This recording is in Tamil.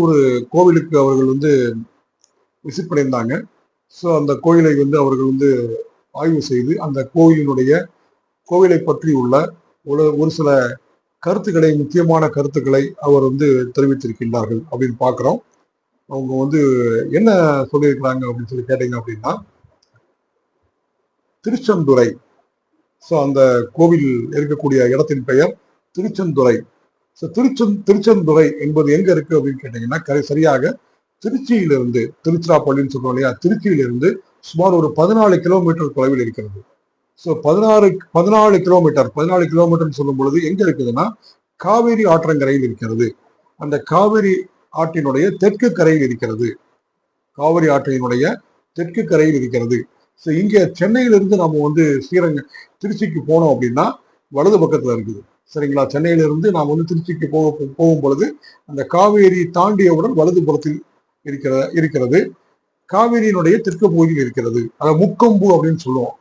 ஒரு கோவிலுக்கு அவர்கள் விசிட் பண்ணியிருந்தாங்க. ஸோ அந்த கோயிலை அவர்கள் ஆய்வு செய்து அந்த கோவிலை பற்றி உள்ள ஒரு சில கருத்துக்களை, முக்கியமான கருத்துக்களை அவர் தெரிவித்திருக்கின்றார்கள் அப்படின்னு பார்க்கிறோம். அவங்க என்ன சொல்லியிருக்கிறாங்க அப்படின்னு சொல்லி கேட்டீங்க அப்படின்னா, திருச்செந்துறை. ஸோ அந்த கோவில் இருக்கக்கூடிய இடத்தின் பெயர் திருச்செந்துறை. ஸோ திருச்செந்துறை என்பது எங்க இருக்கு அப்படின்னு கேட்டீங்கன்னா, சரியாக திருச்சியிலிருந்து, திருச்சிராப்பள்ளின்னு சொல்றோம் இல்லையா, திருச்சியிலிருந்து சுமார் ஒரு 14 கிலோமீட்டர் தொலைவில் இருக்கிறது. ஸோ 14 கிலோமீட்டர் சொல்லும் பொழுது எங்க இருக்குதுன்னா, காவேரி ஆற்றங்கரையில் இருக்கிறது. அந்த காவிரி ஆற்றினுடைய தெற்கு கரையில் இருக்கிறது. காவிரி ஆற்றினுடைய தெற்கு கரையில் இருக்கிறது. ஸோ இங்க சென்னையிலிருந்து நம்ம திருச்சிக்கு போனோம் அப்படின்னா வலது பக்கத்துல இருக்குது. சரிங்களா? சென்னையிலிருந்து நாம் திருச்சிக்கு போகும் பொழுது அந்த காவேரி தாண்டியவுடன் வலது புறத்தில் இருக்கிறது. காவேரியினுடைய தெற்கு பகுதியில் இருக்கிறது. அதை முக்கொம்பு அப்படின்னு சொல்லுவோம்.